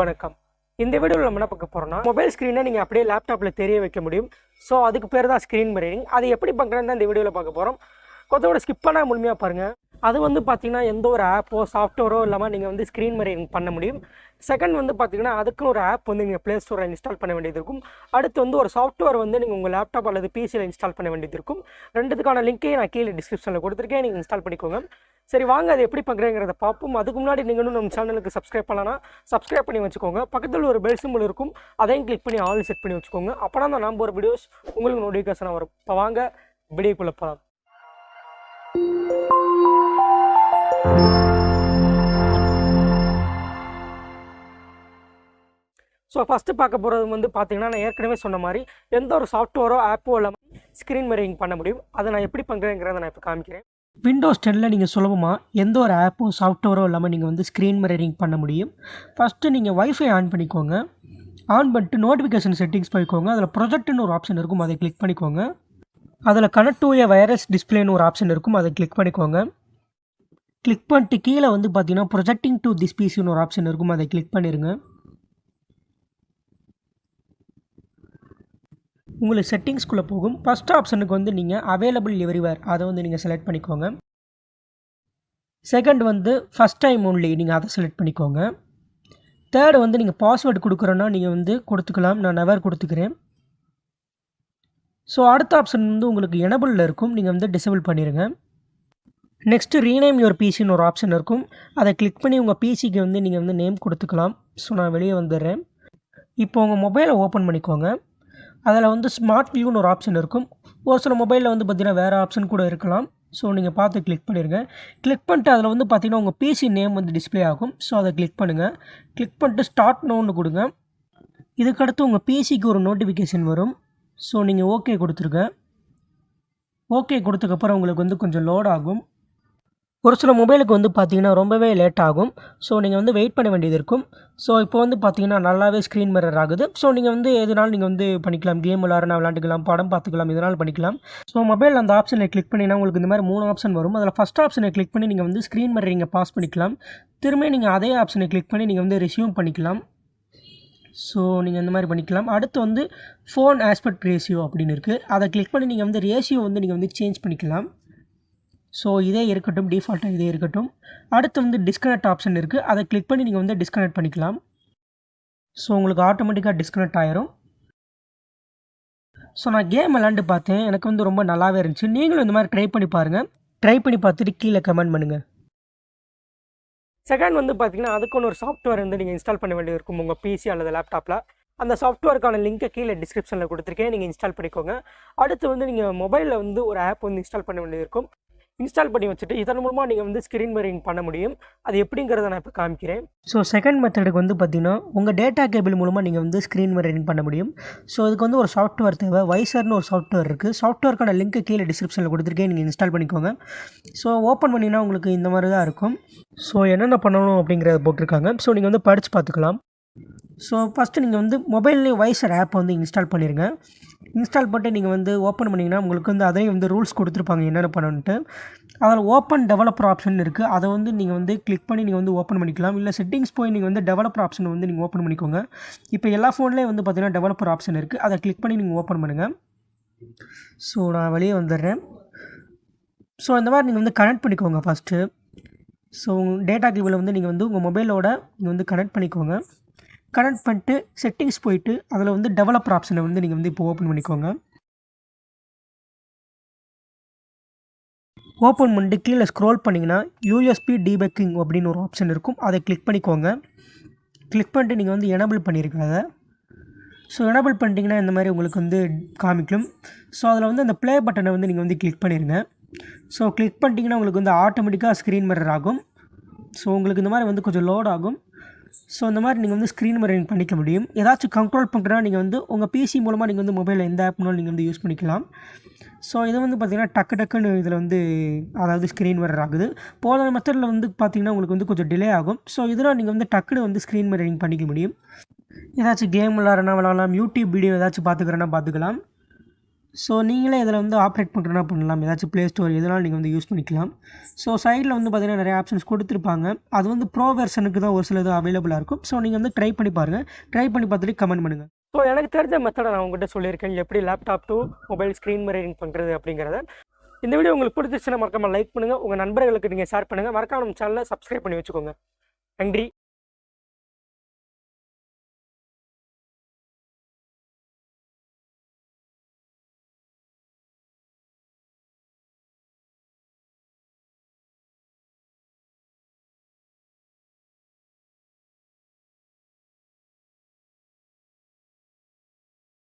வணக்கம். இந்த வீடியோவில் நம்ம என்ன பார்க்க போகிறோம்னா, மொபைல் ஸ்க்ரீனை நீங்கள் அப்படியே லேப்டாப்பில் தெரிய வைக்க முடியும். ஸோ அதுக்கு பேர் தான் ஸ்க்ரீன் மிரரிங். அது எப்படி பண்ணுறதுன்னு தான் இந்த வீடியோவில் பார்க்க போகிறோம். கொஞ்சம் கூட ஸ்கிப் பண்ணால் முழுமையாக பாருங்கள். அது பார்த்தீங்கன்னா எந்த ஒரு ஆப்போ சாஃப்ட்வேரோ இல்லாமல் நீங்கள் ஸ்க்ரீன் மிரரிங் பண்ண முடியும். செகண்ட் பார்த்தீங்கன்னா அதுக்குன்னு ஒரு ஆப் நீங்கள் ப்ளே ஸ்டோரில் இன்ஸ்டால் பண்ண வேண்டியது இருக்கும். அடுத்து ஒரு சாஃப்ட்வேர் நீங்கள் உங்கள் லேப்டாப் அல்லது பிசியில் இன்ஸ்டால் பண்ண வேண்டியது இருக்கும். ரெண்டுத்துக்கான லிங்க்கே நான் கீழே டிஸ்கிரிப்ஷனில் கொடுத்துருக்கேன். நீங்கள் இன்ஸ்டால் பண்ணிக்கோங்க. சரி, வாங்க அது எப்படி பண்ணுறேங்கிறத பார்ப்போம். அதுக்கு முன்னாடி நீங்கள் நம்ம சேனலுக்கு சப்ஸ்கிரைப் பண்ணலாம், சப்ஸ்கிரைப் பண்ணி வச்சுக்கோங்க. பக்கத்தில் ஒரு பெல் சிம்பிள் இருக்கும், அதையும் கிளிக் பண்ணி ஆல் செட் பண்ணி வச்சுக்கோங்க. அப்போ தான் நம்ம ஒரு வீடியோஸ் உங்களுக்கு நோட்டிஃபிகேஷனாக வரும். இப்போ வாங்க வீடியோக்குள்ளே போகலாம். ஸோ ஃபஸ்ட்டு பார்க்க போகிறது பார்த்தீங்கன்னா, நான் ஏற்கனவே சொன்ன மாதிரி எந்த ஒரு சாஃப்ட்வேரோ ஆப்போ இல்லாமல் ஸ்க்ரீன் மிரரிங் பண்ண முடியும். அதை நான் எப்படி பண்ணுறேங்கிறத நான் இப்போ காமிக்கிறேன். விண்டோஸ் 10 நீங்கள் சுலபமாக எந்த ஒரு ஆப்போ சாஃப்ட்வேரோ இல்லாமல் நீங்கள் ஸ்க்ரீன் மிரரிங் பண்ண முடியும். ஃபஸ்ட்டு நீங்கள் வைஃபை ஆன் பண்ணிக்கோங்க. ஆன் பண்ணிட்டு நோட்டிஃபிகேஷன் செட்டிங்ஸ் போய்க்கோங்க. அதில் ப்ரொஜெக்ட்னு ஒரு ஆப்ஷன் இருக்கும், அதை கிளிக் பண்ணிக்கோங்க. அதில் கனெக்ட் டு ஏ வயர்லெஸ் டிஸ்பிளேன்னு ஒரு ஆப்ஷன் இருக்கும், அதை கிளிக் பண்ணிக்கோங்க. கிளிக் பண்ணிட்டு கீழே பார்த்தீங்கன்னா ப்ரொஜெக்டிங் டு திஸ் பிசின்னு ஒரு ஆப்ஷன் இருக்கும், அதை கிளிக் பண்ணிடுங்க. உங்களுக்கு செட்டிங்ஸ்குள்ளே போகும். ஃபஸ்ட் ஆப்ஷனுக்கு நீங்கள் அவைலபிள் எவ்ரிவேர் அதை நீங்கள் செலக்ட் பண்ணிக்கோங்க. செகண்ட் ஃபஸ்ட் டைம் ஒன்லி, நீங்கள் அதை செலக்ட் பண்ணிக்கோங்க. தேர்டு நீங்கள் பாஸ்வேர்டு கொடுக்குறோன்னா நீங்கள் கொடுத்துக்கலாம். நான் நெவர் கொடுத்துக்கிறேன். ஸோ அடுத்த ஆப்ஷன் உங்களுக்கு எனபிளில் இருக்கும், நீங்கள் டிசேபிள் பண்ணிடுங்க. நெக்ஸ்ட்டு ரீநேம் யுவர் பிசின்னு ஒரு ஆப்ஷன் இருக்கும், அதை கிளிக் பண்ணி உங்கள் பிசிக்கு நீங்கள் நேம் கொடுத்துக்கலாம். ஸோ நான் வெளியே வந்துடுறேன். இப்போ உங்கள் மொபைலை ஓப்பன் பண்ணிக்கோங்க. அதில் ஸ்மார்ட் வியூன்னு ஒரு ஆப்ஷன் இருக்கும். ஒரு சில மொபைலில் பார்த்தீங்கன்னா வேறு ஆப்ஷன் கூட இருக்கலாம். ஸோ நீங்கள் பார்த்து கிளிக் பண்ணிடுங்க. கிளிக் பண்ணிட்டு அதில் பார்த்தீங்கன்னா உங்கள் பிசி நேம் டிஸ்பிளே ஆகும். ஸோ அதை கிளிக் பண்ணுங்கள். கிளிக் பண்ணிட்டு ஸ்டார்ட் நோன்னு கொடுங்க. இதுக்கடுத்து உங்கள் பிசிக்கு ஒரு நோட்டிஃபிகேஷன் வரும். ஸோ நீங்கள் ஓகே கொடுத்துருங்க. ஓகே கொடுத்ததுக்கப்புறம் உங்களுக்கு கொஞ்சம் லோட் ஆகும். ஒரு சில மொபைலுக்கு பார்த்தீங்கன்னா ரொம்பவே லேட் ஆகும். ஸோ நீங்கள் வெயிட் பண்ண வேண்டியது இருக்கும். ஸோ இப்போ பார்த்தீங்கன்னா நல்லாவே ஸ்க்ரீன் மிரர் ஆகுது. ஸோ நீங்கள் எதுனாலும் நீங்கள் பண்ணிக்கலாம். கேம் விளாண்டுக்கலாம், படம் பார்த்துக்கலாம், இதனால் பண்ணிக்கலாம். ஸோ மொபைலில் அந்த ஆப்ஷனை கிளிக் பண்ணிங்கன்னா உங்களுக்கு இந்த மாதிரி 3 ஆப்ஷன் வரும். அதில் ஃபஸ்ட் ஆப்ஷனை கிளிக் பண்ணி நீங்கள் ஸ்க்ரீன் மிரரிங்கை பாஸ் பண்ணிக்கலாம். திரும்ப நீங்கள் அதே ஆப்ஷனை கிளிக் பண்ணி நீங்கள் ரெஸ்யூம் பண்ணிக்கலாம். ஸோ நீங்கள் இந்த மாதிரி பண்ணிக்கலாம். அடுத்து ஃபோன் ஆஸ்பெக்ட் ரேஷியோ அப்படின்னு இருக்குது, அதை கிளிக் பண்ணி நீங்கள் ரேஷியோ நீங்கள் சேஞ்ச் பண்ணிக்கலாம். ஸோ இதே இருக்கட்டும், டிஃபால்ட்டாக இதே இருக்கட்டும். அடுத்து டிஸ்கனெக்ட் ஆப்ஷன் இருக்குது, அதை கிளிக் பண்ணி நீங்கள் டிஸ்கனெக்ட் பண்ணிக்கலாம். ஸோ உங்களுக்கு ஆட்டோமேட்டிக்காக டிஸ்கனெக்ட் ஆயிரும். ஸோ நான் கேம் விளாண்டு பார்த்தேன், எனக்கு ரொம்ப நல்லாவே இருந்துச்சு. நீங்களும் இந்த மாதிரி ட்ரை பண்ணி பாருங்கள். ட்ரை பண்ணி பார்த்துட்டு கீழே கமெண்ட் பண்ணுங்கள். செகண்ட் பார்த்தீங்கன்னா அதுக்கு ஒரு சாஃப்ட்வேர் நீங்கள் இன்ஸ்டால் பண்ண வேண்டியது இருக்கும் உங்கள் பிசி அல்லது லேப்டாப்பில். அந்த சாஃப்ட்வேருக்கான லிங்க்கை கீழே டிஸ்கிரிப்ஷனில் கொடுத்துருக்கேன், நீங்கள் இன்ஸ்டால் பண்ணிக்கோங்க. அடுத்து நீங்கள் மொபைலில் ஒரு ஆப் இன்ஸ்டால் பண்ண வேண்டியது இருக்கும். இன்ஸ்டால் பண்ணி வச்சுட்டு இதன் மூலமாக நீங்கள் ஸ்க்ரீன் மிரரிங் பண்ண முடியும். அது எப்படிங்கிறத நான் இப்போ காமிக்கிறேன். ஸோ செகண்ட் மெத்தடுக்கு பார்த்தீங்கன்னா உங்கள் டேட்டா கேபிள் மூலமாக நீங்கள் ஸ்க்ரீன் மிரரிங் பண்ண முடியும். ஸோ இதுக்கு ஒரு சாஃப்ட்வேர் தேவை. வைசர்னு ஒரு சாஃப்ட்வேர் இருக்குது. சாஃப்ட்வேருக்கான லிங்க்கு கீழே டிஸ்கிரிப்ஷனில் கொடுத்துருக்கேன், நீங்கள் இன்ஸ்டால் பண்ணிக்கோங்க. ஸோ ஓப்பன் பண்ணிங்கன்னா உங்களுக்கு இந்த மாதிரி தான் இருக்கும். ஸோ என்னென்ன பண்ணணும் அப்படிங்கிறத போட்டிருக்காங்க. ஸோ நீங்கள் படித்து பார்த்துக்கலாம். ஸோ ஃபஸ்ட்டு நீங்கள் மொபைல்லேயே வைசர் ஆப் இன்ஸ்டால் பண்ணிடுங்க. இன்ஸ்டால் பண்ணிட்டு நீங்கள் ஓப்பன் பண்ணிங்கன்னா உங்களுக்கு அதையும் ரூல்ஸ் கொடுத்துருப்பாங்க என்னென்ன பண்ணணுன்ட்டு. அதில் ஓப்பன் டெவலப்பர் ஆப்ஷன் இருக்குது, அதை நீங்கள் கிளிக் பண்ணி நீங்கள் ஓப்பன் பண்ணிக்கலாம். இல்லை செட்டிங்ஸ் போய் நீங்கள் டெவலப்பர் ஆப்ஷனை நீங்கள் ஓப்பன் பண்ணிக்கோங்க. இப்போ எல்லா ஃபோன்லேயும் பார்த்தீங்கன்னா டெவலப்பர் ஆப்ஷன் இருக்குது, அதை கிளிக் பண்ணி நீங்கள் ஓப்பன் பண்ணுங்கள். ஸோ நான் வெளியே வந்துடுறேன். ஸோ இந்த மாதிரி நீங்கள் கனெக்ட் பண்ணிக்கோங்க ஃபஸ்ட்டு. ஸோ டேட்டா கேபிளை நீங்கள் உங்கள் மொபைலோட நீங்கள் கனெக்ட் பண்ணிக்கோங்க. கனெக்ட் பண்ணிட்டு செட்டிங்ஸ் போயிட்டு அதில் டெவலப்பர் ஆப்ஷனை நீங்கள் இப்போ ஓப்பன் பண்ணிக்கோங்க. ஓப்பன் பண்ணிட்டு கீழே ஸ்க்ரோல் பண்ணிங்கன்னா யூஎஸ்பி டீபக்கிங் அப்படின்னு ஒரு ஆப்ஷன் இருக்கும், அதை கிளிக் பண்ணிக்கோங்க. கிளிக் பண்ணிட்டு நீங்கள் எனபிள் பண்ணியிருக்காங்க. ஸோ எனபிள் பண்ணிட்டீங்கன்னா இந்த மாதிரி உங்களுக்கு காமிக்கும். ஸோ அதில் அந்த ப்ளே பட்டனை நீங்கள் கிளிக் பண்ணிடுங்க. ஸோ கிளிக் பண்ணிட்டீங்கன்னா உங்களுக்கு ஆட்டோமேட்டிக்காக ஸ்க்ரீன் மிரர் ஆகும். ஸோ உங்களுக்கு இந்த மாதிரி கொஞ்சம் லோட் ஆகும். ஸோ இந்த மாதிரி நீங்கள் ஸ்க்ரீன் மிரரிங் பண்ணிக்க முடியும். ஏதாச்சும் கண்ட்ரோல் பண்ணுறா நீங்கள் உங்கள் பிசி மூலமாக நீங்கள் மொபைலில் எந்த ஆப்னாலும் நீங்கள் யூஸ் பண்ணிக்கலாம். ஸோ இது பார்த்திங்கன்னா டக்குன்னு இதில் அதாவது ஸ்க்ரீன் மிரர் ஆகுது. போன மெத்தடில் பார்த்திங்கன்னா உங்களுக்கு கொஞ்சம் டிலே ஆகும். ஸோ இதெல்லாம் நீங்கள் டக்குன்னு ஸ்க்ரீன் மிரரிங் பண்ணிக்க முடியும். ஏதாச்சும் கேம் விளாட்றனா விளாட்லாம், யூடியூப் வீடியோ ஏதாச்சும் பார்த்துக்கிறேன்னா பார்த்துக்கலாம். ஸோ நீங்களே இதில் வந்து ஆப்ரேட் பண்ணுறதுனா பண்ணலாம். ஏதாச்சும் ப்ளே ஸ்டோர் எதுனாலும் நீங்கள் வந்து யூஸ் பண்ணிக்கலாம். ஸோ சைடில் வந்து பார்த்தீங்கன்னா நிறைய ஆப்ஷன்ஸ் கொடுத்துருப்பாங்க. அது வந்து ப்ரோ வெர்ஷனுக்கு தான் ஒரு சில இது அவைலபிளாக இருக்கும். ஸோ நீங்கள் வந்து ட்ரை பண்ணி பாருங்கள். ட்ரை பண்ணி பார்த்துட்டு கமெண்ட் பண்ணுங்கள். ஸோ எனக்கு தெரிஞ்ச மெத்தடை நான் உங்கள்கிட்ட சொல்லியிருக்கேன், எப்படி laptop to mobile screen mirroring பண்ணுறது அப்படிங்கிறத. இந்த வீடியோ உங்களுக்கு பிடிச்சிச்சுன்னா மறக்காமல் லைக் பண்ணுங்கள். உங்கள் நண்பர்களுக்கு நீங்கள் ஷேர் பண்ணுங்கள். மறக்காம நம்ம சேனலை சப்ஸ்கிரைப் பண்ணி வச்சுக்கோங்க. நன்றி.